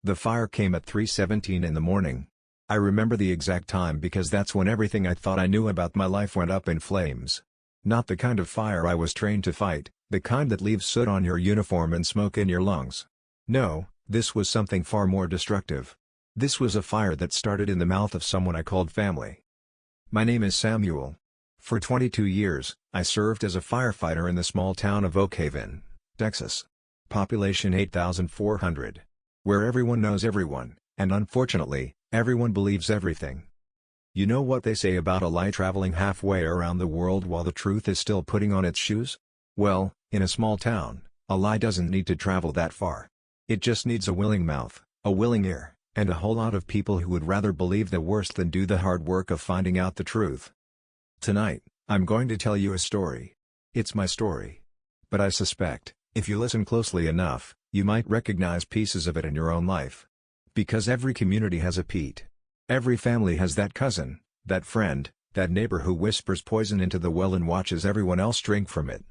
The fire came at 3:17 in the morning. I remember the exact time because that's when everything I thought I knew about my life went up in flames. Not the kind of fire I was trained to fight, the kind that leaves soot on your uniform and smoke in your lungs. No, this was something far more destructive. This was a fire that started in the mouth of someone I called family. My name is Samuel. For 22 years, I served as a firefighter in the small town of Oak Haven, Texas. Population 8,400. Where everyone knows everyone, and unfortunately, everyone believes everything. You know what they say about a lie traveling halfway around the world while the truth is still putting on its shoes? Well, in a small town, a lie doesn't need to travel that far. It just needs a willing mouth, a willing ear, and a whole lot of people who would rather believe the worst than do the hard work of finding out the truth. Tonight, I'm going to tell you a story. It's my story. But I suspect, if you listen closely enough, you might recognize pieces of it in your own life. Because every community has a Pete. Every family has that cousin, that friend, that neighbor who whispers poison into the well and watches everyone else drink from it.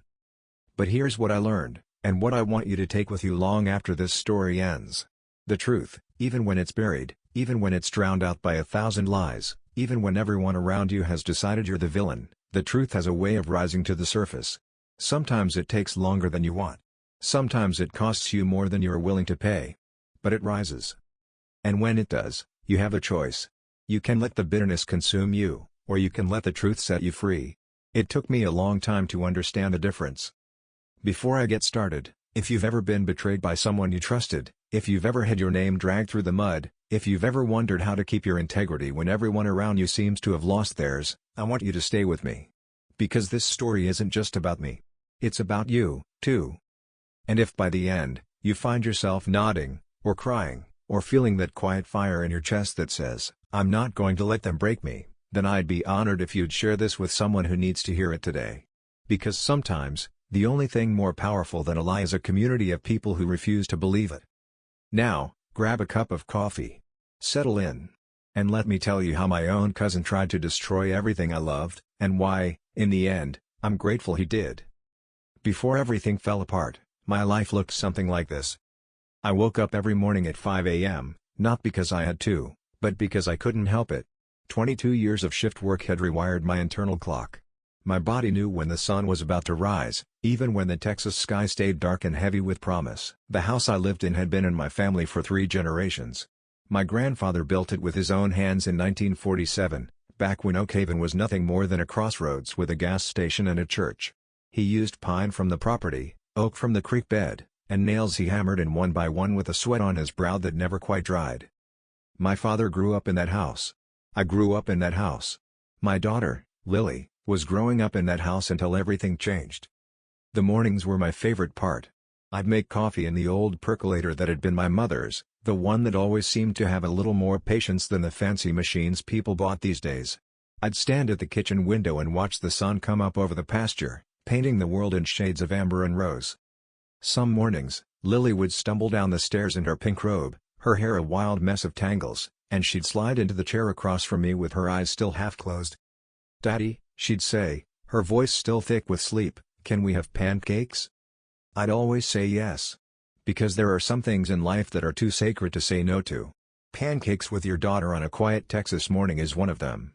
But here's what I learned, and what I want you to take with you long after this story ends. The truth, even when it's buried, even when it's drowned out by 1,000 lies, even when everyone around you has decided you're the villain, the truth has a way of rising to the surface. Sometimes it takes longer than you want. Sometimes it costs you more than you're willing to pay. But it rises. And when it does, you have a choice. You can let the bitterness consume you, or you can let the truth set you free. It took me a long time to understand the difference. Before I get started, if you've ever been betrayed by someone you trusted, if you've ever had your name dragged through the mud, if you've ever wondered how to keep your integrity when everyone around you seems to have lost theirs, I want you to stay with me. Because this story isn't just about me. It's about you, too. And if by the end, you find yourself nodding, or crying, or feeling that quiet fire in your chest that says, "I'm not going to let them break me," then I'd be honored if you'd share this with someone who needs to hear it today. Because sometimes, the only thing more powerful than a lie is a community of people who refuse to believe it. Now, grab a cup of coffee. Settle in. And let me tell you how my own cousin tried to destroy everything I loved, and why, in the end, I'm grateful he did. Before everything fell apart, my life looked something like this. I woke up every morning at 5 a.m., not because I had to, but because I couldn't help it. 22 years of shift work had rewired my internal clock. My body knew when the sun was about to rise, even when the Texas sky stayed dark and heavy with promise. The house I lived in had been in my family for 3 generations. My grandfather built it with his own hands in 1947, back when Oak Haven was nothing more than a crossroads with a gas station and a church. He used pine from the property, oak from the creek bed, and nails he hammered in one by one with a sweat on his brow that never quite dried. My father grew up in that house. I grew up in that house. My daughter, Lily, was growing up in that house until everything changed. The mornings were my favorite part. I'd make coffee in the old percolator that had been my mother's, the one that always seemed to have a little more patience than the fancy machines people bought these days. I'd stand at the kitchen window and watch the sun come up over the pasture, painting the world in shades of amber and rose. Some mornings, Lily would stumble down the stairs in her pink robe, her hair a wild mess of tangles, and she'd slide into the chair across from me with her eyes still half closed. "Daddy," she'd say, her voice still thick with sleep, "can we have pancakes?" I'd always say yes. Because there are some things in life that are too sacred to say no to. Pancakes with your daughter on a quiet Texas morning is one of them.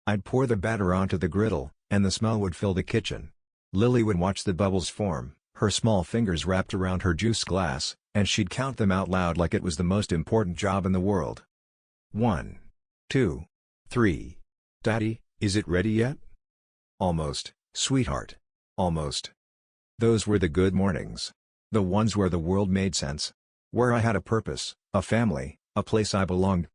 I'd pour the batter onto the griddle, and the smell would fill the kitchen. Lily would watch the bubbles form, her small fingers wrapped around her juice glass, and she'd count them out loud like it was the most important job in the world. 1, 2, 3. "Daddy, is it ready yet?" "Almost, sweetheart. Almost." Those were the good mornings. The ones where the world made sense. Where I had a purpose, a family, a place I belonged.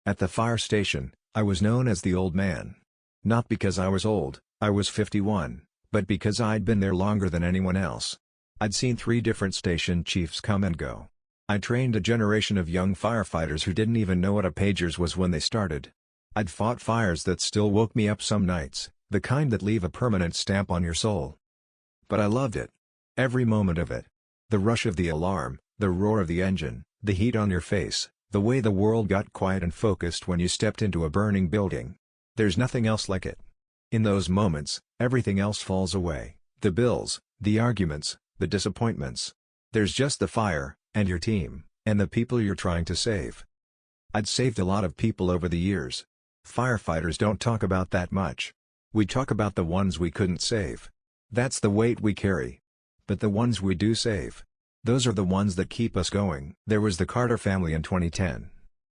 At the fire station, I was known as the old man. Not because I was old, I was 51, but because I'd been there longer than anyone else. I'd seen 3 different station chiefs come and go. I trained a generation of young firefighters who didn't even know what a pagers was when they started. I'd fought fires that still woke me up some nights, the kind that leave a permanent stamp on your soul. But I loved it. Every moment of it. The rush of the alarm, the roar of the engine, the heat on your face, the way the world got quiet and focused when you stepped into a burning building. There's nothing else like it. In those moments, everything else falls away, the bills, the arguments, the disappointments. There's just the fire, and your team, and the people you're trying to save. I'd saved a lot of people over the years. Firefighters don't talk about that much. We talk about the ones we couldn't save. That's the weight we carry. But the ones we do save, those are the ones that keep us going. There was the Carter family in 2010.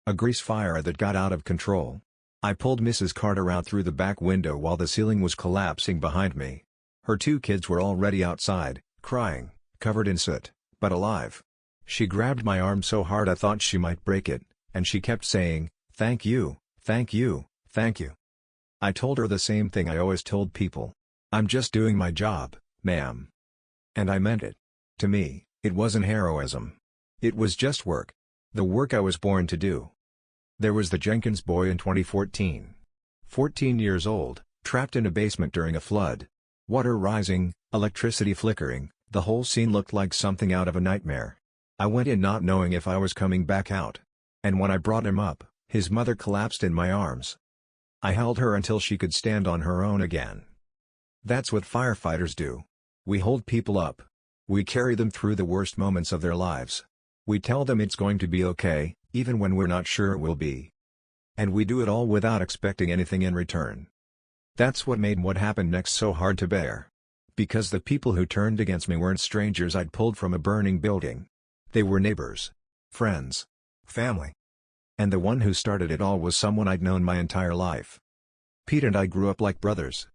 A grease fire that got out of control. I pulled Mrs. Carter out through the back window while the ceiling was collapsing behind me. Her 2 kids were already outside, crying, covered in soot, but alive. She grabbed my arm so hard I thought she might break it, and she kept saying, "Thank you, thank you, thank you." I told her the same thing I always told people. "I'm just doing my job, ma'am." And I meant it. To me, it wasn't heroism. It was just work. The work I was born to do. There was the Jenkins boy in 2014. 14 years old, trapped in a basement during a flood. Water rising, electricity flickering, the whole scene looked like something out of a nightmare. I went in not knowing if I was coming back out. And when I brought him up, his mother collapsed in my arms. I held her until she could stand on her own again. That's what firefighters do. We hold people up. We carry them through the worst moments of their lives. We tell them it's going to be okay, even when we're not sure it will be. And we do it all without expecting anything in return. That's what made what happened next so hard to bear. Because the people who turned against me weren't strangers I'd pulled from a burning building. They were neighbors, friends, family. And the one who started it all was someone I'd known my entire life. Pete and I grew up like brothers.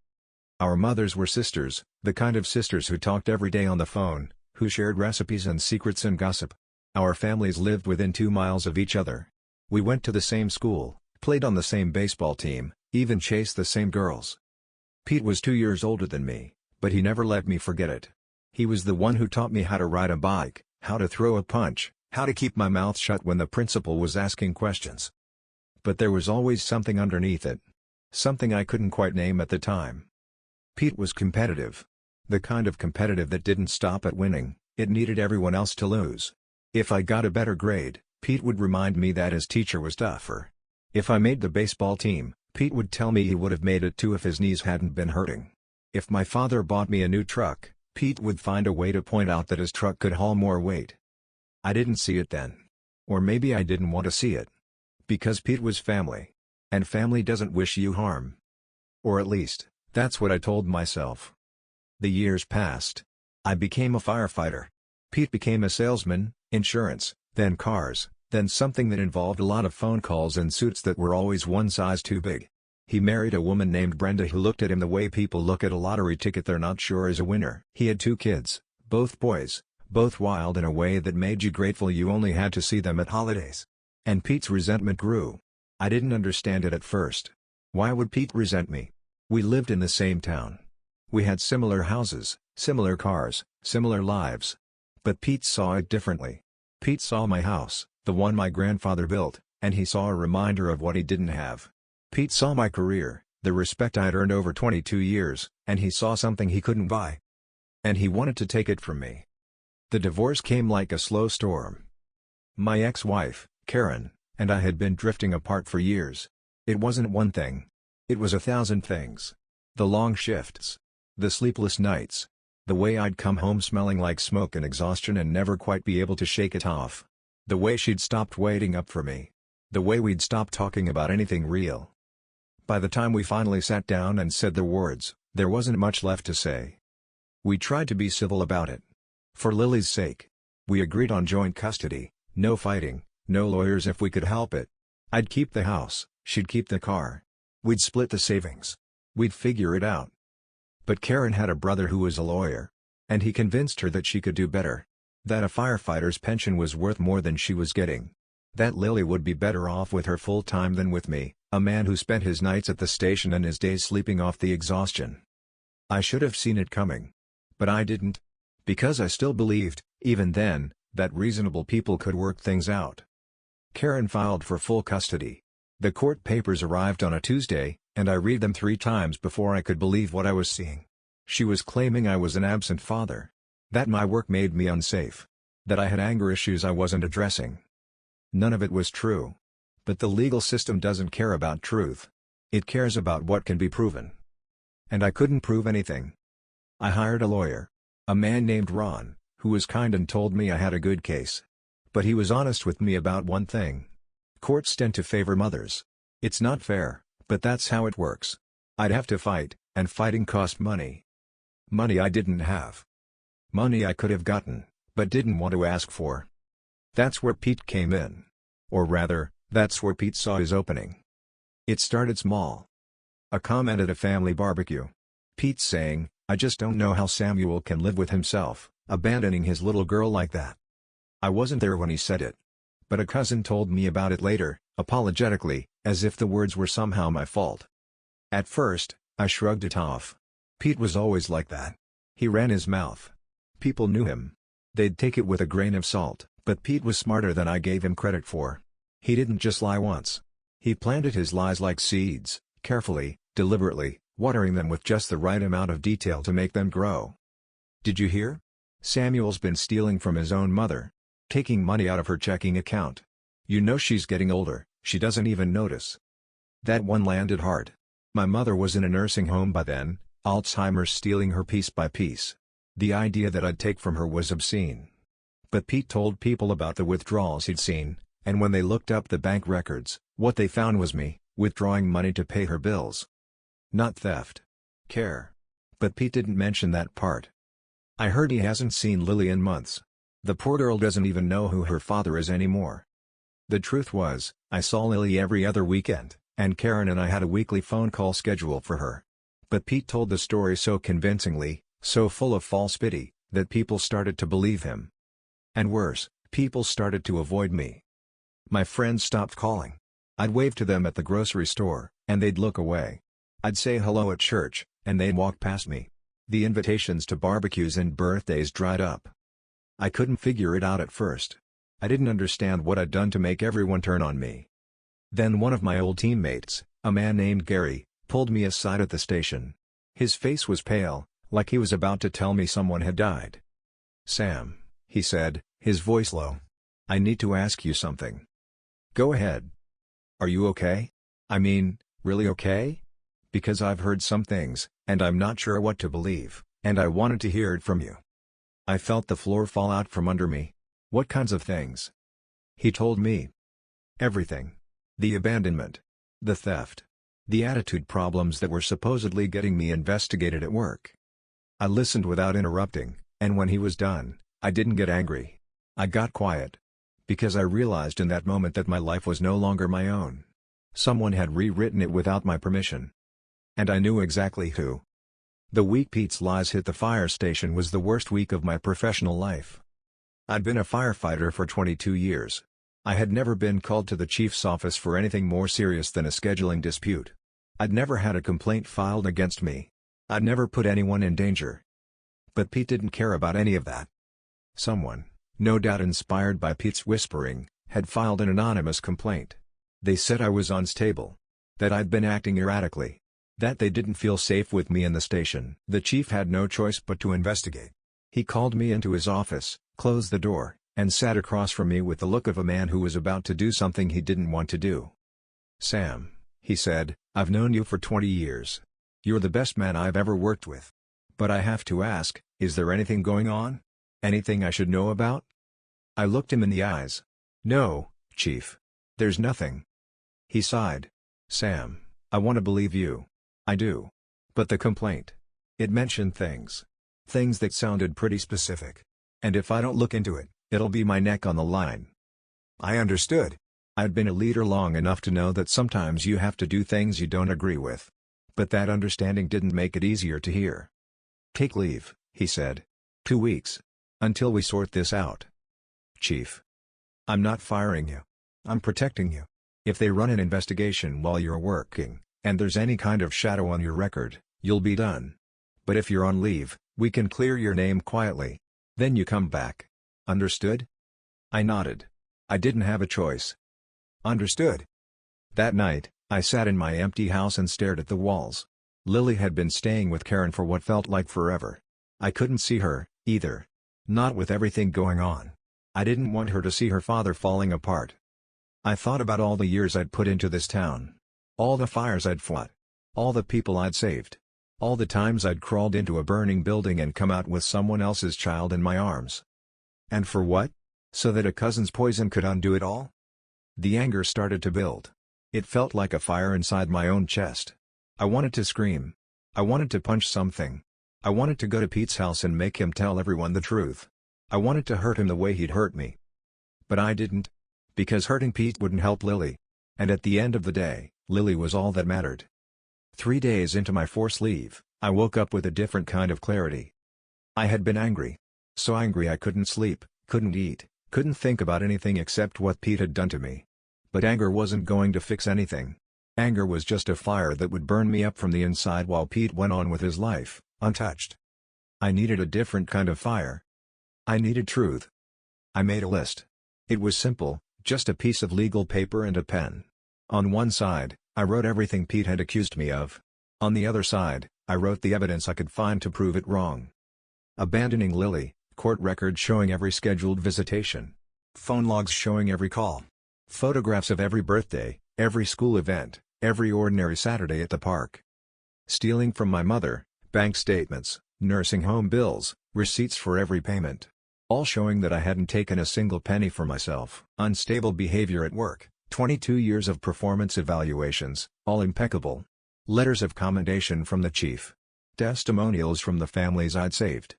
Our mothers were sisters, the kind of sisters who talked every day on the phone, who shared recipes and secrets and gossip. Our families lived within 2 miles of each other. We went to the same school, played on the same baseball team, even chased the same girls. Pete was 2 years older than me, but he never let me forget it. He was the one who taught me how to ride a bike, how to throw a punch, how to keep my mouth shut when the principal was asking questions. But there was always something underneath it. Something I couldn't quite name at the time. Pete was competitive. The kind of competitive that didn't stop at winning, it needed everyone else to lose. If I got a better grade, Pete would remind me that his teacher was tougher. If I made the baseball team, Pete would tell me he would have made it too if his knees hadn't been hurting. If my father bought me a new truck, Pete would find a way to point out that his truck could haul more weight. I didn't see it then. Or maybe I didn't want to see it. Because Pete was family. And family doesn't wish you harm. Or at least, that's what I told myself. The years passed. I became a firefighter. Pete became a salesman, insurance, then cars, then something that involved a lot of phone calls and suits that were always one size too big. He married a woman named Brenda who looked at him the way people look at a lottery ticket they're not sure is a winner. He had 2 kids, both boys, both wild in a way that made you grateful you only had to see them at holidays. And Pete's resentment grew. I didn't understand it at first. Why would Pete resent me? We lived in the same town. We had similar houses, similar cars, similar lives. But Pete saw it differently. Pete saw my house, the one my grandfather built, and he saw a reminder of what he didn't have. Pete saw my career, the respect I'd earned over 22 years, and he saw something he couldn't buy. And he wanted to take it from me. The divorce came like a slow storm. My ex-wife, Karen, and I had been drifting apart for years. It wasn't one thing. It was 1,000 things. The long shifts. The sleepless nights. The way I'd come home smelling like smoke and exhaustion and never quite be able to shake it off. The way she'd stopped waiting up for me. The way we'd stopped talking about anything real. By the time we finally sat down and said the words, there wasn't much left to say. We tried to be civil about it. For Lily's sake. We agreed on joint custody, no fighting, no lawyers if we could help it. I'd keep the house, she'd keep the car. We'd split the savings. We'd figure it out. But Karen had a brother who was a lawyer. And he convinced her that she could do better. That a firefighter's pension was worth more than she was getting. That Lily would be better off with her full-time than with me, a man who spent his nights at the station and his days sleeping off the exhaustion. I should have seen it coming. But I didn't. Because I still believed, even then, that reasonable people could work things out. Karen filed for full custody. The court papers arrived on a Tuesday, and I read them 3 times before I could believe what I was seeing. She was claiming I was an absent father. That my work made me unsafe. That I had anger issues I wasn't addressing. None of it was true. But the legal system doesn't care about truth. It cares about what can be proven. And I couldn't prove anything. I hired a lawyer. A man named Ron, who was kind and told me I had a good case. But he was honest with me about one thing. Courts tend to favor mothers. It's not fair, but that's how it works. I'd have to fight, and fighting cost money. Money I didn't have. Money I could have gotten, but didn't want to ask for. That's where Pete came in. Or rather, that's where Pete saw his opening. It started small. A comment at a family barbecue. Pete saying, "I just don't know how Samuel can live with himself, abandoning his little girl like that." I wasn't there when he said it. But a cousin told me about it later, apologetically, as if the words were somehow my fault. At first, I shrugged it off. Pete was always like that. He ran his mouth. People knew him. They'd take it with a grain of salt, but Pete was smarter than I gave him credit for. He didn't just lie once. He planted his lies like seeds, carefully, deliberately, watering them with just the right amount of detail to make them grow. "Did you hear? Samuel's been stealing from his own mother. Taking money out of her checking account. You know she's getting older, she doesn't even notice." That one landed hard. My mother was in a nursing home by then, Alzheimer's stealing her piece by piece. The idea that I'd take from her was obscene. But Pete told people about the withdrawals he'd seen, and when they looked up the bank records, what they found was me, withdrawing money to pay her bills. Not theft. Care. But Pete didn't mention that part. I heard he hasn't seen Lily in months. The poor girl doesn't even know who her father is anymore. The truth was, I saw Lily every other weekend, and Karen and I had a weekly phone call schedule for her. But Pete told the story so convincingly, so full of false pity, that people started to believe him. And worse, people started to avoid me. My friends stopped calling. I'd wave to them at the grocery store, and they'd look away. I'd say hello at church, and they'd walk past me. The invitations to barbecues and birthdays dried up. I couldn't figure it out at first. I didn't understand what I'd done to make everyone turn on me. Then one of my old teammates, a man named Gary, pulled me aside at the station. His face was pale, like he was about to tell me someone had died. "Sam," he said, his voice low. "I need to ask you something." "Go ahead." "Are you okay? I mean, really okay? Because I've heard some things, and I'm not sure what to believe, and I wanted to hear it from you." I felt the floor fall out from under me. "What kinds of things?" He told me. Everything. The abandonment. The theft. The attitude problems that were supposedly getting me investigated at work. I listened without interrupting, and when he was done, I didn't get angry. I got quiet. Because I realized in that moment that my life was no longer my own. Someone had rewritten it without my permission. And I knew exactly who. The week Pete's lies hit the fire station was the worst week of my professional life. I'd been a firefighter for 22 years. I had never been called to the chief's office for anything more serious than a scheduling dispute. I'd never had a complaint filed against me. I'd never put anyone in danger. But Pete didn't care about any of that. Someone, no doubt inspired by Pete's whispering, had filed an anonymous complaint. They said I was unstable. That I'd been acting erratically. That they didn't feel safe with me in the station. The chief had no choice but to investigate. He called me into his office, closed the door, and sat across from me with the look of a man who was about to do something he didn't want to do. "Sam," he said, "I've known you for 20 years. You're the best man I've ever worked with. But I have to ask, is there anything going on? Anything I should know about?" I looked him in the eyes. "No, Chief. There's nothing." He sighed. "Sam, I want to believe you. I do. But the complaint. It mentioned things. Things that sounded pretty specific. And if I don't look into it, it'll be my neck on the line." I understood. I'd been a leader long enough to know that sometimes you have to do things you don't agree with. But that understanding didn't make it easier to hear. "Take leave," he said. 2 weeks. Until we sort this out." "Chief. I'm not firing you. I'm protecting you. If they run an investigation while you're working, and there's any kind of shadow on your record, you'll be done. But if you're on leave, we can clear your name quietly. Then you come back. Understood?" I nodded. I didn't have a choice. "Understood." That night, I sat in my empty house and stared at the walls. Lily had been staying with Karen for what felt like forever. I couldn't see her, either. Not with everything going on. I didn't want her to see her father falling apart. I thought about all the years I'd put into this town. All the fires I'd fought. All the people I'd saved. All the times I'd crawled into a burning building and come out with someone else's child in my arms. And for what? So that a cousin's poison could undo it all? The anger started to build. It felt like a fire inside my own chest. I wanted to scream. I wanted to punch something. I wanted to go to Pete's house and make him tell everyone the truth. I wanted to hurt him the way he'd hurt me. But I didn't. Because hurting Pete wouldn't help Lily. And at the end of the day, Lily was all that mattered. 3 days into my forced leave, I woke up with a different kind of clarity. I had been angry. So angry I couldn't sleep, couldn't eat, couldn't think about anything except what Pete had done to me. But anger wasn't going to fix anything. Anger was just a fire that would burn me up from the inside while Pete went on with his life, untouched. I needed a different kind of fire. I needed truth. I made a list. It was simple, just a piece of legal paper and a pen. On one side, I wrote everything Pete had accused me of. On the other side, I wrote the evidence I could find to prove it wrong. Abandoning Lily, court records showing every scheduled visitation. Phone logs showing every call. Photographs of every birthday, every school event, every ordinary Saturday at the park. Stealing from my mother, bank statements, nursing home bills, receipts for every payment. All showing that I hadn't taken a single penny for myself. Unstable behavior at work, 22 years of performance evaluations, all impeccable. Letters of commendation from the chief. Testimonials from the families I'd saved.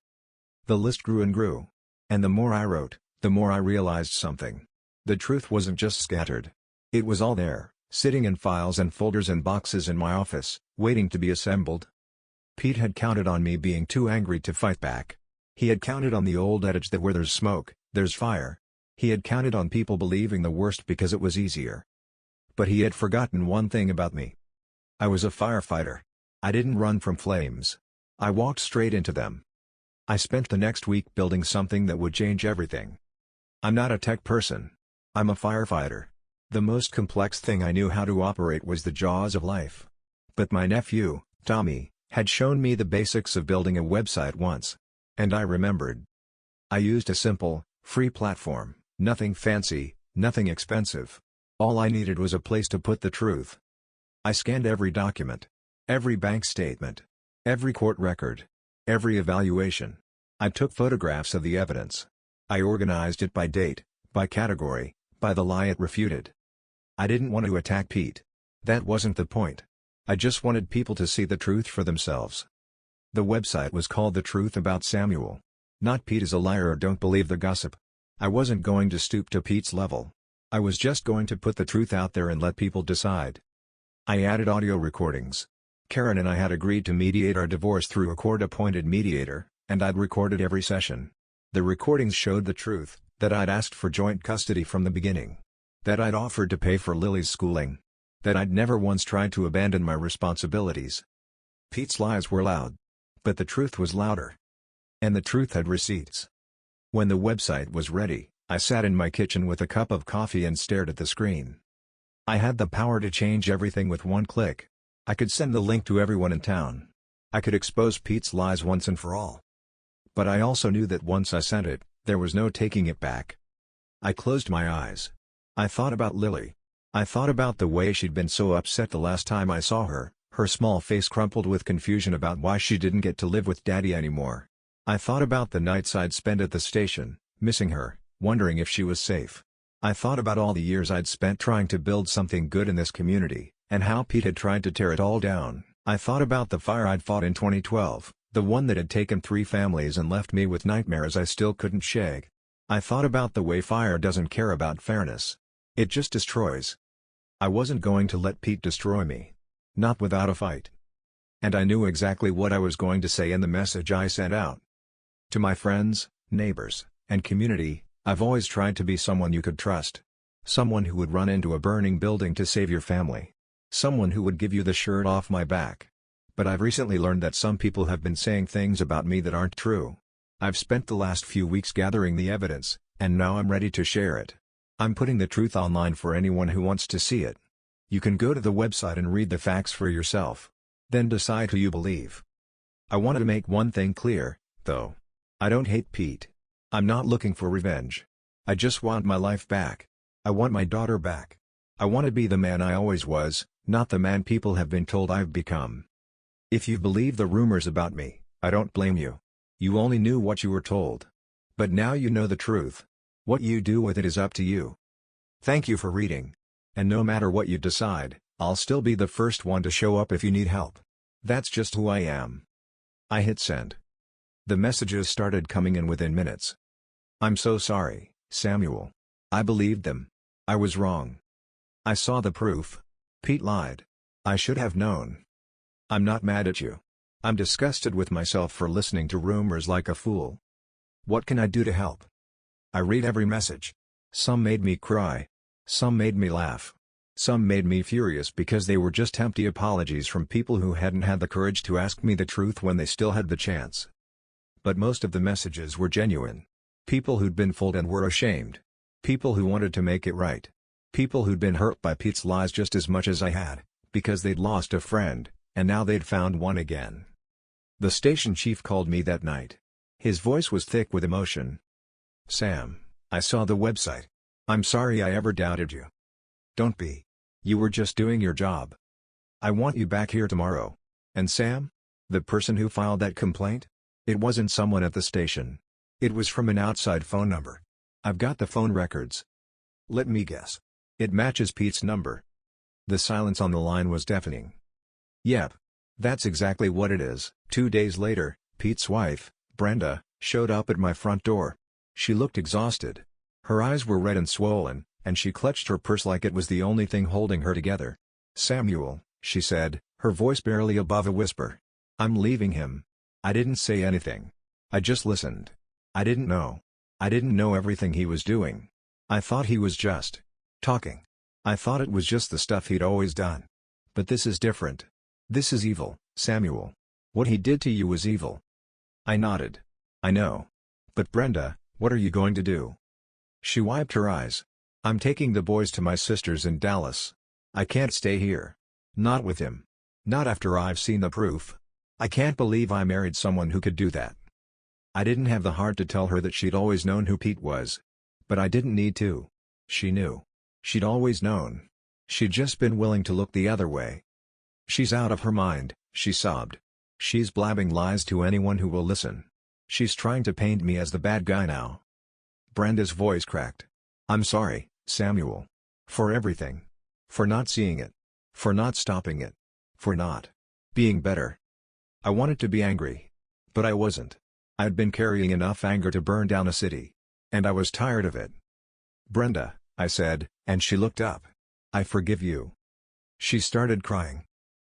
The list grew and grew. And the more I wrote, the more I realized something. The truth wasn't just scattered. It was all there, sitting in files and folders and boxes in my office, waiting to be assembled. Pete had counted on me being too angry to fight back. He had counted on the old adage that where there's smoke, there's fire. He had counted on people believing the worst because it was easier. But he had forgotten one thing about me. I was a firefighter. I didn't run from flames. I walked straight into them. I spent the next week building something that would change everything. I'm not a tech person. I'm a firefighter. The most complex thing I knew how to operate was the jaws of life. But my nephew, Tommy, had shown me the basics of building a website once. And I remembered. I used a simple, free platform, nothing fancy, nothing expensive. All I needed was a place to put the truth. I scanned every document, every bank statement, every court record, every evaluation. I took photographs of the evidence. I organized it by date, by category, by the lie it refuted. I didn't want to attack Pete. That wasn't the point. I just wanted people to see the truth for themselves. The website was called The Truth About Samuel. Not Pete is a liar or don't believe the gossip. I wasn't going to stoop to Pete's level. I was just going to put the truth out there and let people decide. I added audio recordings. Karen and I had agreed to mediate our divorce through a court-appointed mediator, and I'd recorded every session. The recordings showed the truth, that I'd asked for joint custody from the beginning. That I'd offered to pay for Lily's schooling. That I'd never once tried to abandon my responsibilities. Pete's lies were loud. But the truth was louder. And the truth had receipts. When the website was ready, I sat in my kitchen with a cup of coffee and stared at the screen. I had the power to change everything with one click. I could send the link to everyone in town. I could expose Pete's lies once and for all. But I also knew that once I sent it, there was no taking it back. I closed my eyes. I thought about Lily. I thought about the way she'd been so upset the last time I saw her, her small face crumpled with confusion about why she didn't get to live with Daddy anymore. I thought about the nights I'd spent at the station, missing her, wondering if she was safe. I thought about all the years I'd spent trying to build something good in this community, and how Pete had tried to tear it all down. I thought about the fire I'd fought in 2012, the one that had taken 3 families and left me with nightmares I still couldn't shake. I thought about the way fire doesn't care about fairness. It just destroys. I wasn't going to let Pete destroy me. Not without a fight. And I knew exactly what I was going to say in the message I sent out. To my friends, neighbors, and community, I've always tried to be someone you could trust. Someone who would run into a burning building to save your family. Someone who would give you the shirt off my back. But I've recently learned that some people have been saying things about me that aren't true. I've spent the last few weeks gathering the evidence, and now I'm ready to share it. I'm putting the truth online for anyone who wants to see it. You can go to the website and read the facts for yourself. Then decide who you believe. I wanted to make one thing clear, though. I don't hate Pete. I'm not looking for revenge. I just want my life back. I want my daughter back. I want to be the man I always was, not the man people have been told I've become. If you've believed the rumors about me, I don't blame you. You only knew what you were told. But now you know the truth. What you do with it is up to you. Thank you for reading. And no matter what you decide, I'll still be the first one to show up if you need help. That's just who I am. I hit send. The messages started coming in within minutes. I'm so sorry, Samuel. I believed them. I was wrong. I saw the proof. Pete lied. I should have known. I'm not mad at you. I'm disgusted with myself for listening to rumors like a fool. What can I do to help? I read every message. Some made me cry. Some made me laugh. Some made me furious because they were just empty apologies from people who hadn't had the courage to ask me the truth when they still had the chance. But most of the messages were genuine. People who'd been fooled and were ashamed. People who wanted to make it right. People who'd been hurt by Pete's lies just as much as I had, because they'd lost a friend, and now they'd found one again. The station chief called me that night. His voice was thick with emotion. Sam, I saw the website. I'm sorry I ever doubted you. Don't be. You were just doing your job. I want you back here tomorrow. And Sam? The person who filed that complaint? It wasn't someone at the station. It was from an outside phone number. I've got the phone records. Let me guess. It matches Pete's number. The silence on the line was deafening. Yep. That's exactly what it is. 2 days later, Pete's wife, Brenda, showed up at my front door. She looked exhausted. Her eyes were red and swollen, and she clutched her purse like it was the only thing holding her together. Samuel, she said, her voice barely above a whisper. I'm leaving him. I didn't say anything. I just listened. I didn't know. I didn't know everything he was doing. I thought he was just talking. I thought it was just the stuff he'd always done. But this is different. This is evil, Samuel. What he did to you was evil. I nodded. I know. But Brenda, what are you going to do? She wiped her eyes. I'm taking the boys to my sister's in Dallas. I can't stay here. Not with him. Not after I've seen the proof. I can't believe I married someone who could do that. I didn't have the heart to tell her that she'd always known who Pete was. But I didn't need to. She knew. She'd always known. She'd just been willing to look the other way. She's out of her mind, she sobbed. She's blabbing lies to anyone who will listen. She's trying to paint me as the bad guy now. Brenda's voice cracked. I'm sorry, Samuel. For everything. For not seeing it. For not stopping it. For not being better. I wanted to be angry. But I wasn't. I'd been carrying enough anger to burn down a city. And I was tired of it. Brenda, I said, and she looked up. I forgive you. She started crying.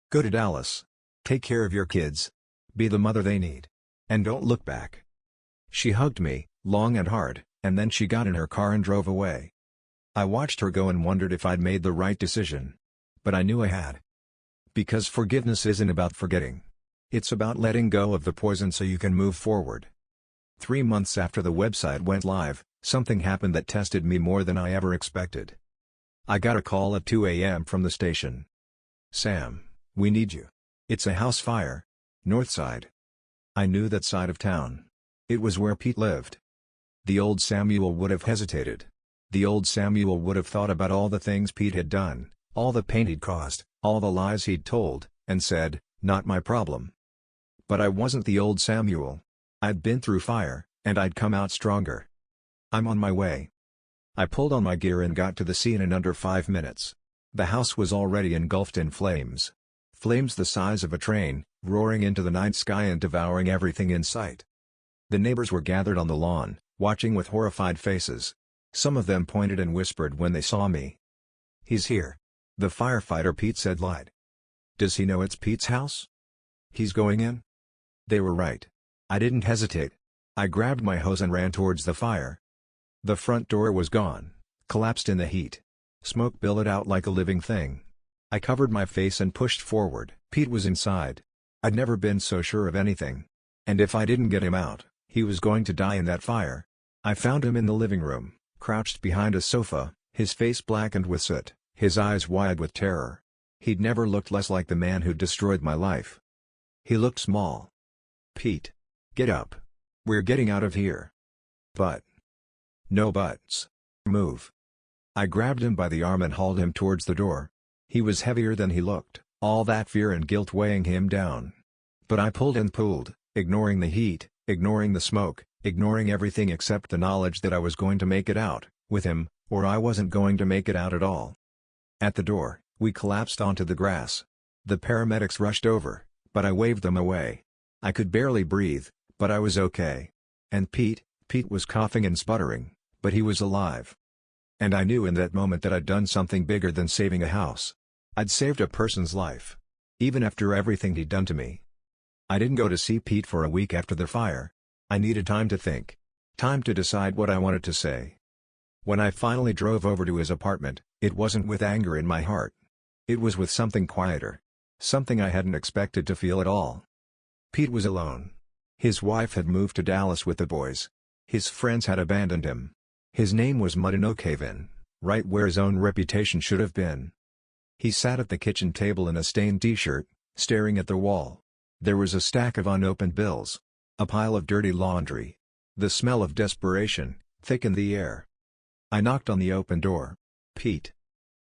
Go to Dallas. Take care of your kids. Be the mother they need. And don't look back. She hugged me, long and hard, and then she got in her car and drove away. I watched her go and wondered if I'd made the right decision. But I knew I had. Because forgiveness isn't about forgetting. It's about letting go of the poison so you can move forward. 3 months after the website went live, something happened that tested me more than I ever expected. I got a call at 2 a.m. from the station. Sam, we need you. It's a house fire. North side. I knew that side of town. It was where Pete lived. The old Samuel would have hesitated. The old Samuel would have thought about all the things Pete had done, all the pain he'd caused, all the lies he'd told, and said, not my problem. But I wasn't the old Samuel. I'd been through fire, and I'd come out stronger. I'm on my way. I pulled on my gear and got to the scene in under 5 minutes. The house was already engulfed in flames. Flames the size of a train, roaring into the night sky and devouring everything in sight. The neighbors were gathered on the lawn, watching with horrified faces. Some of them pointed and whispered when they saw me. He's here. The firefighter Pete said lied. Does he know it's Pete's house? He's going in? They were right. I didn't hesitate. I grabbed my hose and ran towards the fire. The front door was gone, collapsed in the heat. Smoke billowed out like a living thing. I covered my face and pushed forward. Pete was inside. I'd never been so sure of anything. And if I didn't get him out, he was going to die in that fire. I found him in the living room, crouched behind a sofa, his face blackened with soot, his eyes wide with terror. He'd never looked less like the man who'd destroyed my life. He looked small. Pete. Get up. We're getting out of here. But. No buts. Move. I grabbed him by the arm and hauled him towards the door. He was heavier than he looked, all that fear and guilt weighing him down. But I pulled and pulled, ignoring the heat, ignoring the smoke, ignoring everything except the knowledge that I was going to make it out, with him, or I wasn't going to make it out at all. At the door, we collapsed onto the grass. The paramedics rushed over, but I waved them away. I could barely breathe, but I was okay. And Pete was coughing and sputtering, but he was alive. And I knew in that moment that I'd done something bigger than saving a house. I'd saved a person's life. Even after everything he'd done to me. I didn't go to see Pete for a week after the fire. I needed time to think. Time to decide what I wanted to say. When I finally drove over to his apartment, it wasn't with anger in my heart. It was with something quieter. Something I hadn't expected to feel at all. Pete was alone. His wife had moved to Dallas with the boys. His friends had abandoned him. His name was mud in Oak Haven, right where his own reputation should have been. He sat at the kitchen table in a stained t-shirt, staring at the wall. There was a stack of unopened bills. A pile of dirty laundry. The smell of desperation thickened the air. I knocked on the open door. Pete.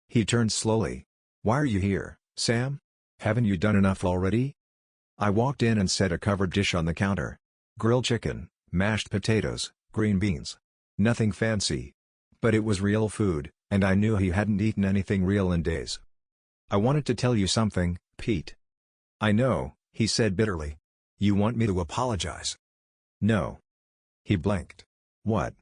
He turned slowly. "Why are you here, Sam? Haven't you done enough already?" I walked in and set a covered dish on the counter. Grilled chicken, mashed potatoes, green beans. Nothing fancy. But it was real food, and I knew he hadn't eaten anything real in days. "I wanted to tell you something, Pete." "I know," he said bitterly. "You want me to apologize?" "No." He blinked. "What?"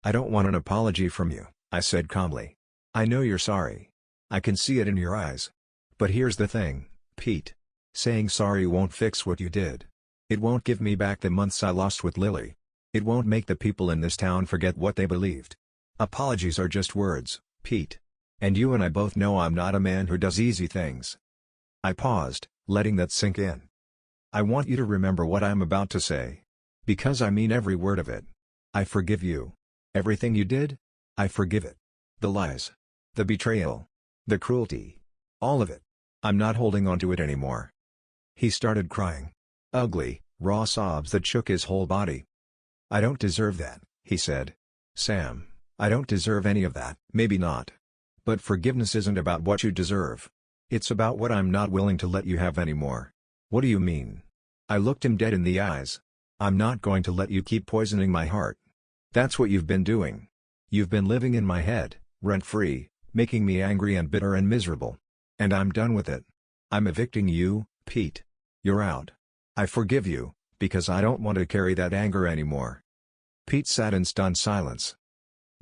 "I don't want an apology from you," I said calmly. "I know you're sorry. I can see it in your eyes. But here's the thing, Pete. Saying sorry won't fix what you did. It won't give me back the months I lost with Lily. It won't make the people in this town forget what they believed. Apologies are just words, Pete. And you and I both know I'm not a man who does easy things." I paused, letting that sink in. "I want you to remember what I'm about to say. Because I mean every word of it. I forgive you. Everything you did? I forgive it. The lies. The betrayal. The cruelty. All of it. I'm not holding on to it anymore." He started crying. Ugly, raw sobs that shook his whole body. "I don't deserve that," he said. "Sam, I don't deserve any of that." "Maybe not. But forgiveness isn't about what you deserve. It's about what I'm not willing to let you have anymore." "What do you mean?" I looked him dead in the eyes. "I'm not going to let you keep poisoning my heart. That's what you've been doing. You've been living in my head, rent-free, making me angry and bitter and miserable. And I'm done with it. I'm evicting you, Pete. You're out. I forgive you, because I don't want to carry that anger anymore." Pete sat in stunned silence.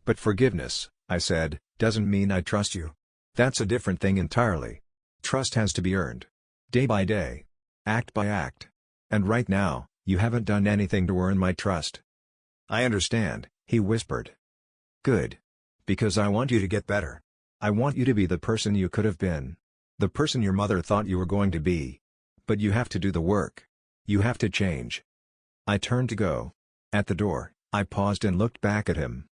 "But forgiveness," I said, "doesn't mean I trust you. That's a different thing entirely. Trust has to be earned. Day by day. Act by act. And right now, you haven't done anything to earn my trust." "I understand," he whispered. "Good. Because I want you to get better. I want you to be the person you could have been. The person your mother thought you were going to be. But you have to do the work. You have to change." I turned to go. At the door, I paused and looked back at him.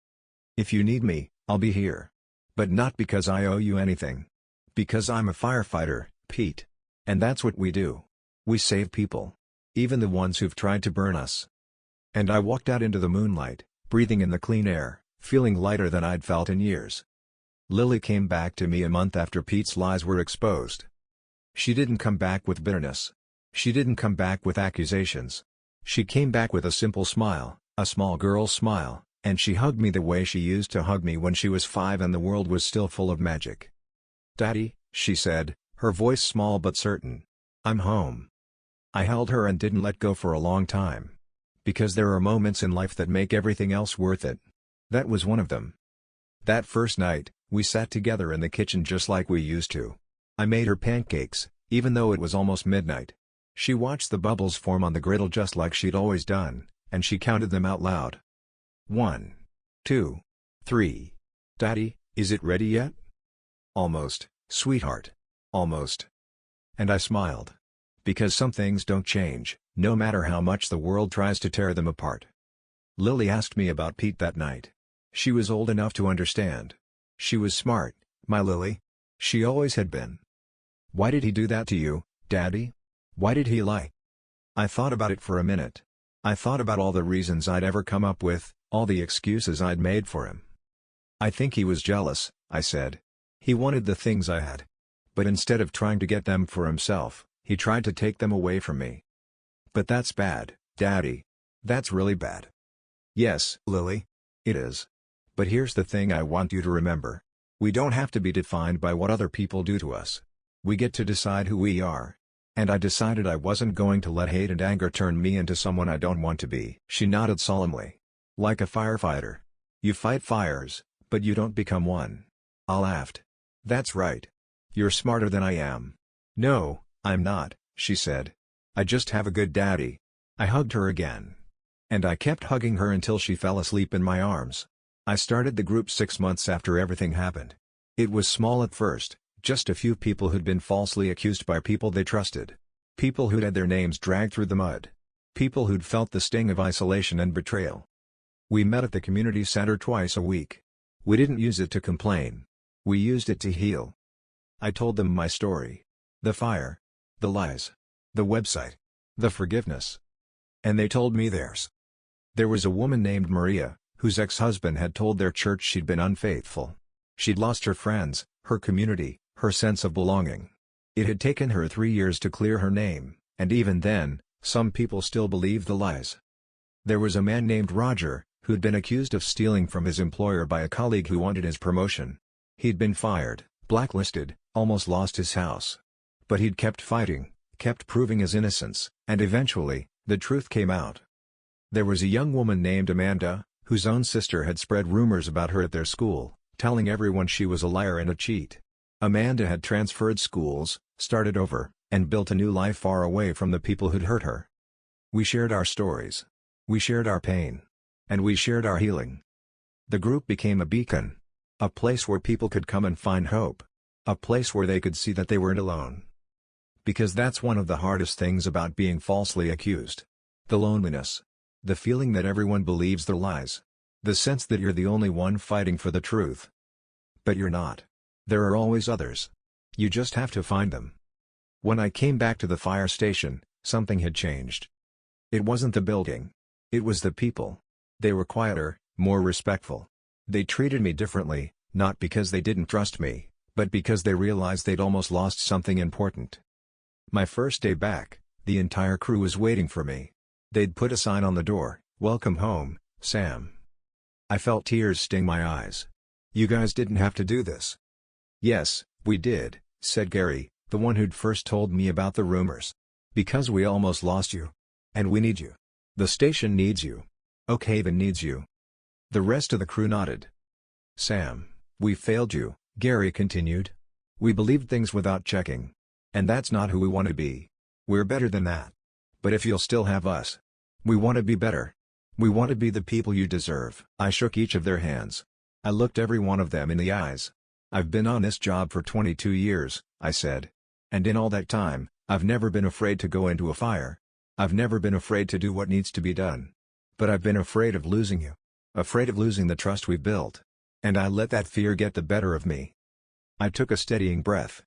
"If you need me, I'll be here. But not because I owe you anything. Because I'm a firefighter, Pete. And that's what we do. We save people. Even the ones who've tried to burn us." And I walked out into the moonlight, breathing in the clean air, feeling lighter than I'd felt in years. Lily came back to me a month after Pete's lies were exposed. She didn't come back with bitterness. She didn't come back with accusations. She came back with a simple smile, a small girl's smile, and she hugged me the way she used to hug me when she was 5 and the world was still full of magic. "Daddy," she said, her voice small but certain. "I'm home." I held her and didn't let go for a long time. Because there are moments in life that make everything else worth it. That was one of them. That first night, we sat together in the kitchen just like we used to. I made her pancakes, even though it was almost midnight. She watched the bubbles form on the griddle just like she'd always done, and she counted them out loud. 1, 2, 3. "Daddy, is it ready yet?" "Almost, sweetheart. Almost." And I smiled. Because some things don't change, no matter how much the world tries to tear them apart. Lily asked me about Pete that night. She was old enough to understand. She was smart, my Lily. She always had been. "Why did he do that to you, Daddy? Why did he lie?" I thought about it for a minute. I thought about all the reasons I'd ever come up with, all the excuses I'd made for him. "I think he was jealous," I said. "He wanted the things I had. But instead of trying to get them for himself, he tried to take them away from me." "But that's bad, Daddy." That's really bad. Yes, Lily. It is. But here's the thing I want you to remember. We don't have to be defined by what other people do to us. We get to decide who we are. And I decided I wasn't going to let hate and anger turn me into someone I don't want to be. She nodded solemnly. Like a firefighter. You fight fires, but you don't become one. I laughed. That's right. You're smarter than I am. No, I'm not, she said. I just have a good daddy. I hugged her again. And I kept hugging her until she fell asleep in my arms. I started the group 6 months after everything happened. It was small at first, just a few people who'd been falsely accused by people they trusted. People who'd had their names dragged through the mud. People who'd felt the sting of isolation and betrayal. We met at the community center twice a week. We didn't use it to complain. We used it to heal. I told them my story. The fire. The lies. The website. The forgiveness. And they told me theirs. There was a woman named Maria, whose ex-husband had told their church she'd been unfaithful. She'd lost her friends, her community, her sense of belonging. It had taken her 3 years to clear her name, and even then, some people still believed the lies. There was a man named Roger, who'd been accused of stealing from his employer by a colleague who wanted his promotion. He'd been fired, blacklisted, almost lost his house. But he'd kept fighting, kept proving his innocence, and eventually, the truth came out. There was a young woman named Amanda, whose own sister had spread rumors about her at their school, telling everyone she was a liar and a cheat. Amanda had transferred schools, started over, and built a new life far away from the people who'd hurt her. We shared our stories. We shared our pain. And we shared our healing. The group became a beacon. A place where people could come and find hope. A place where they could see that they weren't alone. Because that's one of the hardest things about being falsely accused. The loneliness. The feeling that everyone believes their lies. The sense that you're the only one fighting for the truth. But you're not. There are always others. You just have to find them. When I came back to the fire station, something had changed. It wasn't the building. It was the people. They were quieter, more respectful. They treated me differently, not because they didn't trust me, but because they realized they'd almost lost something important. My first day back, the entire crew was waiting for me. They'd put a sign on the door, "Welcome home, Sam." I felt tears sting my eyes. You guys didn't have to do this. Yes, we did, said Gary, the one who'd first told me about the rumors. Because we almost lost you. And we need you. The station needs you. Oak Haven needs you. The rest of the crew nodded. Sam, we failed you, Gary continued. We believed things without checking. And that's not who we want to be. We're better than that. But if you'll still have us. We want to be better. We want to be the people you deserve. I shook each of their hands. I looked every one of them in the eyes. I've been on this job for 22 years, I said. And in all that time, I've never been afraid to go into a fire. I've never been afraid to do what needs to be done. But I've been afraid of losing you. Afraid of losing the trust we've built. And I let that fear get the better of me. I took a steadying breath.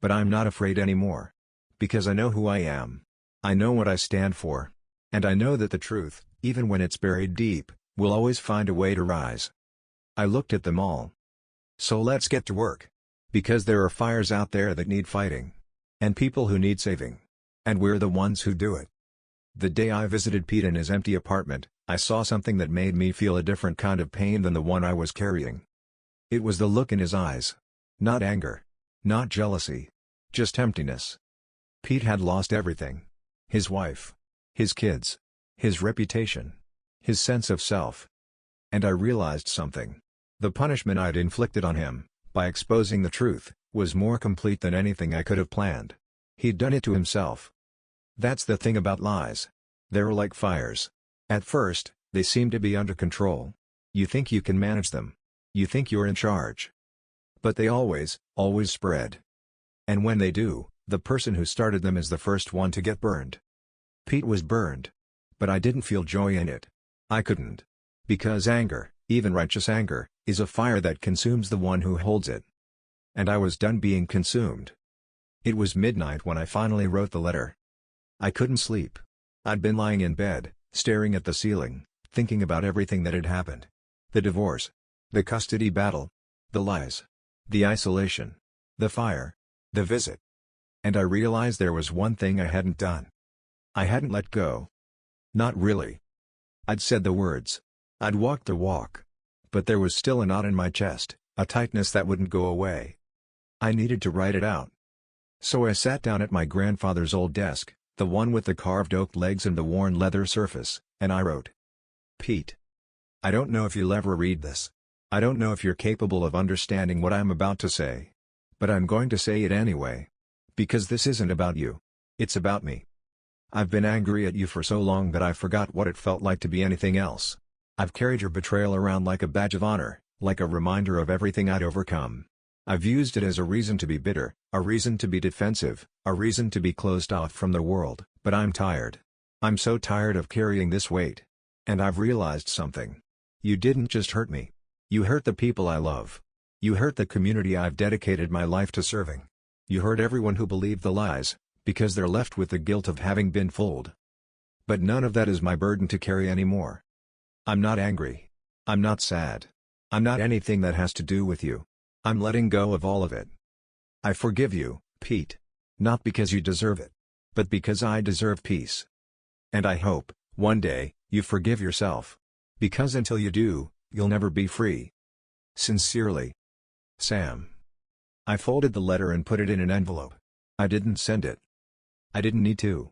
But I'm not afraid anymore. Because I know who I am. I know what I stand for. And I know that the truth, even when it's buried deep, will always find a way to rise. I looked at them all. So let's get to work. Because there are fires out there that need fighting. And people who need saving. And we're the ones who do it. The day I visited Pete in his empty apartment, I saw something that made me feel a different kind of pain than the one I was carrying. It was the look in his eyes. Not anger. Not jealousy. Just emptiness. Pete had lost everything. His wife. His kids. His reputation. His sense of self. And I realized something. The punishment I'd inflicted on him, by exposing the truth, was more complete than anything I could have planned. He'd done it to himself. That's the thing about lies. They're like fires. At first, they seem to be under control. You think you can manage them. You think you're in charge. But they always spread. And when they do, the person who started them is the first one to get burned. Pete was burned. But I didn't feel joy in it. I couldn't. Because anger, even righteous anger, is a fire that consumes the one who holds it. And I was done being consumed. It was midnight when I finally wrote the letter. I couldn't sleep. I'd been lying in bed, staring at the ceiling, thinking about everything that had happened. The divorce. The custody battle. The lies. The isolation. The fire. The visit. And I realized there was one thing I hadn't done. I hadn't let go. Not really. I'd said the words. I'd walked the walk. But there was still a knot in my chest, a tightness that wouldn't go away. I needed to write it out. So I sat down at my grandfather's old desk, the one with the carved oak legs and the worn leather surface, and I wrote. Pete. I don't know if you'll ever read this. I don't know if you're capable of understanding what I'm about to say. But I'm going to say it anyway. Because this isn't about you. It's about me. I've been angry at you for so long that I forgot what it felt like to be anything else. I've carried your betrayal around like a badge of honor, like a reminder of everything I'd overcome. I've used it as a reason to be bitter, a reason to be defensive, a reason to be closed off from the world, but I'm tired. I'm so tired of carrying this weight. And I've realized something. You didn't just hurt me. You hurt the people I love. You hurt the community I've dedicated my life to serving. You hurt everyone who believed the lies, because they're left with the guilt of having been fooled. But none of that is my burden to carry anymore. I'm not angry. I'm not sad. I'm not anything that has to do with you. I'm letting go of all of it. I forgive you, Pete. Not because you deserve it. But because I deserve peace. And I hope, one day, you forgive yourself. Because until you do, you'll never be free. Sincerely. Sam. I folded the letter and put it in an envelope. I didn't send it. I didn't need to.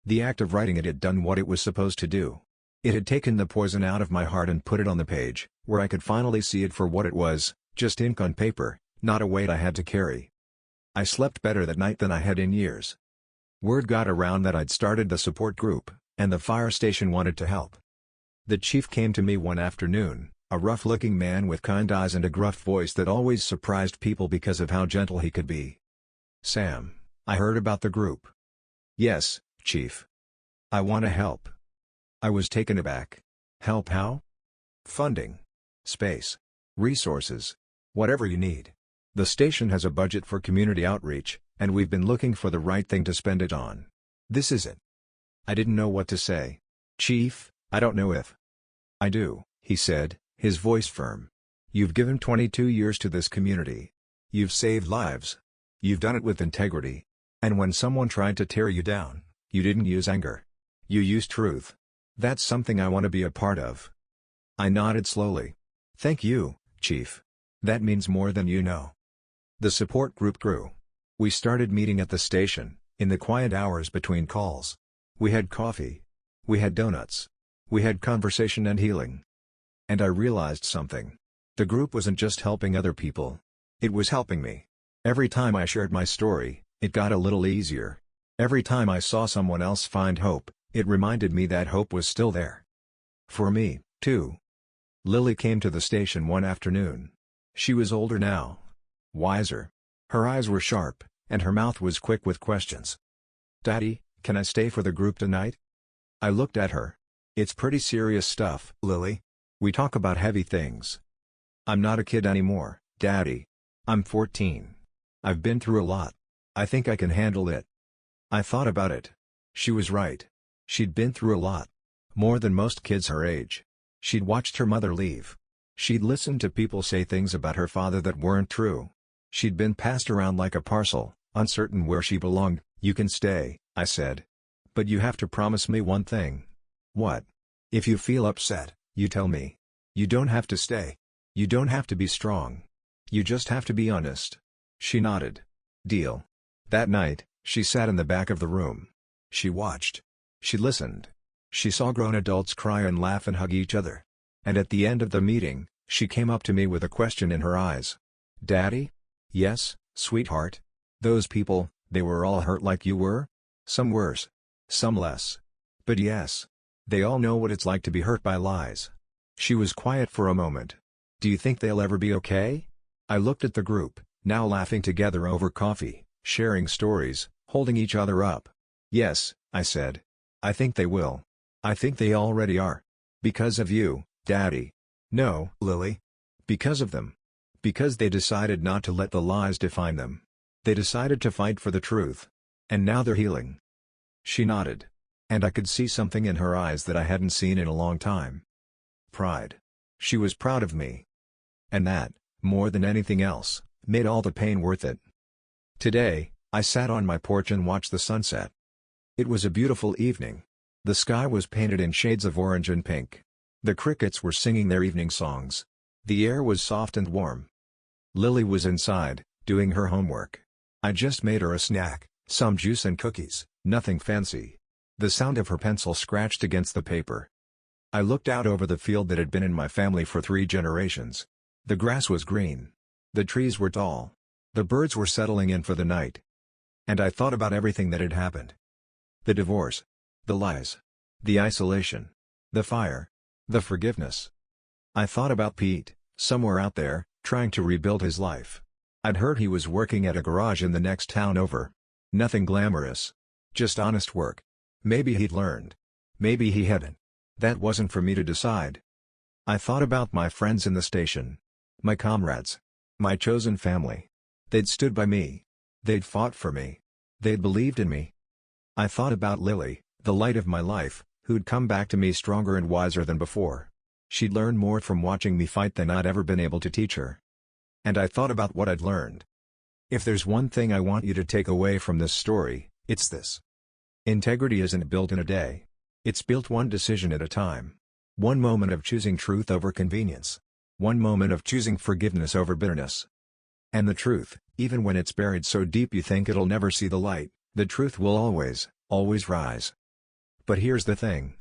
The act of writing it had done what it was supposed to do. It had taken the poison out of my heart and put it on the page, where I could finally see it for what it was, just ink on paper, not a weight I had to carry. I slept better that night than I had in years. Word got around that I'd started the support group, and the fire station wanted to help. The chief came to me one afternoon, a rough-looking man with kind eyes and a gruff voice that always surprised people because of how gentle he could be. Sam, I heard about the group. Yes, Chief. I want to help. I was taken aback. Help how? Funding. Space. Resources. Whatever you need. The station has a budget for community outreach, and we've been looking for the right thing to spend it on. This is it. I didn't know what to say. Chief, I don't know if. I do, he said, his voice firm. You've given 22 years to this community. You've saved lives. You've done it with integrity. And when someone tried to tear you down, you didn't use anger. You used truth. That's something I want to be a part of. I nodded slowly. Thank you, Chief. That means more than you know. The support group grew. We started meeting at the station, in the quiet hours between calls. We had coffee. We had donuts. We had conversation and healing. And I realized something. The group wasn't just helping other people. It was helping me. Every time I shared my story, it got a little easier. Every time I saw someone else find hope, it reminded me that hope was still there. For me, too. Lily came to the station one afternoon. She was older now. Wiser. Her eyes were sharp, and her mouth was quick with questions. Daddy, can I stay for the group tonight? I looked at her. It's pretty serious stuff, Lily. We talk about heavy things. I'm not a kid anymore, Daddy. I'm 14. I've been through a lot. I think I can handle it. I thought about it. She was right. She'd been through a lot. More than most kids her age. She'd watched her mother leave. She'd listened to people say things about her father that weren't true. She'd been passed around like a parcel, uncertain where she belonged. You can stay, I said. But you have to promise me one thing. What? If you feel upset, you tell me. You don't have to stay. You don't have to be strong. You just have to be honest. She nodded. Deal. That night, she sat in the back of the room. She watched. She listened. She saw grown adults cry and laugh and hug each other. And at the end of the meeting, she came up to me with a question in her eyes. Daddy? Yes, sweetheart. Those people, they were all hurt like you were? Some worse. Some less. But yes. They all know what it's like to be hurt by lies. She was quiet for a moment. Do you think they'll ever be okay? I looked at the group, now laughing together over coffee, sharing stories, holding each other up. Yes, I said. I think they will. I think they already are. Because of you, Daddy. No, Lily. Because of them. Because they decided not to let the lies define them. They decided to fight for the truth. And now they're healing. She nodded. And I could see something in her eyes that I hadn't seen in a long time. Pride. She was proud of me. And that, more than anything else, made all the pain worth it. Today, I sat on my porch and watched the sunset. It was a beautiful evening. The sky was painted in shades of orange and pink. The crickets were singing their evening songs. The air was soft and warm. Lily was inside, doing her homework. I just made her a snack, some juice and cookies, nothing fancy. The sound of her pencil scratched against the paper. I looked out over the field that had been in my family for 3 generations. The grass was green. The trees were tall. The birds were settling in for the night. And I thought about everything that had happened. The divorce. The lies. The isolation. The fire. The forgiveness. I thought about Pete, somewhere out there, trying to rebuild his life. I'd heard he was working at a garage in the next town over. Nothing glamorous. Just honest work. Maybe he'd learned. Maybe he hadn't. That wasn't for me to decide. I thought about my friends in the station. My comrades. My chosen family. They'd stood by me. They'd fought for me. They'd believed in me. I thought about Lily, the light of my life, who'd come back to me stronger and wiser than before. She'd learned more from watching me fight than I'd ever been able to teach her. And I thought about what I'd learned. If there's one thing I want you to take away from this story, it's this. Integrity isn't built in a day. It's built one decision at a time. One moment of choosing truth over convenience. One moment of choosing forgiveness over bitterness. And the truth, even when it's buried so deep you think it'll never see the light, the truth will always, always rise. But here's the thing.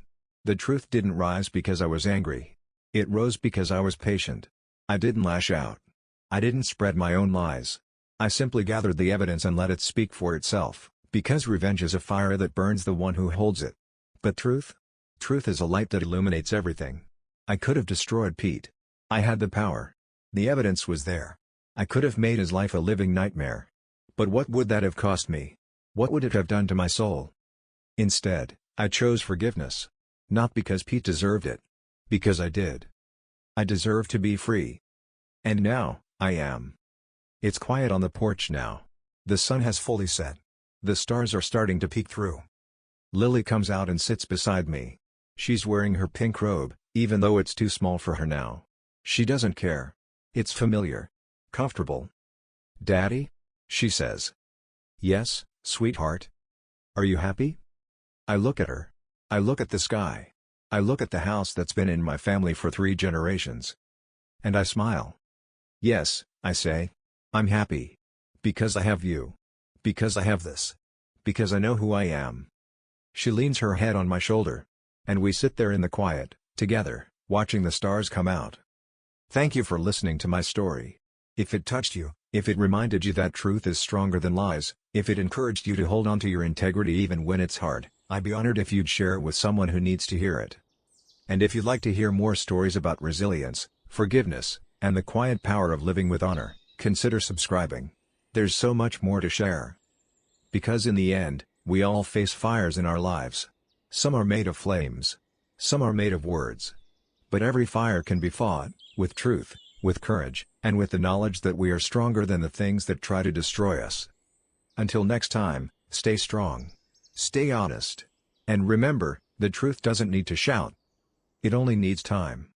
The truth didn't rise because I was angry. It rose because I was patient. I didn't lash out. I didn't spread my own lies. I simply gathered the evidence and let it speak for itself, because revenge is a fire that burns the one who holds it. But truth? Truth is a light that illuminates everything. I could have destroyed Pete. I had the power. The evidence was there. I could have made his life a living nightmare. But what would that have cost me? What would it have done to my soul? Instead, I chose forgiveness. Not because Pete deserved it. Because I did. I deserve to be free. And now, I am. It's quiet on the porch now. The sun has fully set. The stars are starting to peek through. Lily comes out and sits beside me. She's wearing her pink robe, even though it's too small for her now. She doesn't care. It's familiar. Comfortable. "Daddy?" she says. "Yes, sweetheart. Are you happy?" I look at her. I look at the sky. I look at the house that's been in my family for 3 generations. And I smile. "Yes," I say. "I'm happy. Because I have you. Because I have this. Because I know who I am." She leans her head on my shoulder. And we sit there in the quiet, together, watching the stars come out. Thank you for listening to my story. If it touched you, if it reminded you that truth is stronger than lies, if it encouraged you to hold on to your integrity even when it's hard, I'd be honored if you'd share it with someone who needs to hear it. And if you'd like to hear more stories about resilience, forgiveness, and the quiet power of living with honor, consider subscribing. There's so much more to share. Because in the end, we all face fires in our lives. Some are made of flames. Some are made of words. But every fire can be fought, with truth, with courage, and with the knowledge that we are stronger than the things that try to destroy us. Until next time, stay strong. Stay honest. And remember, the truth doesn't need to shout. It only needs time.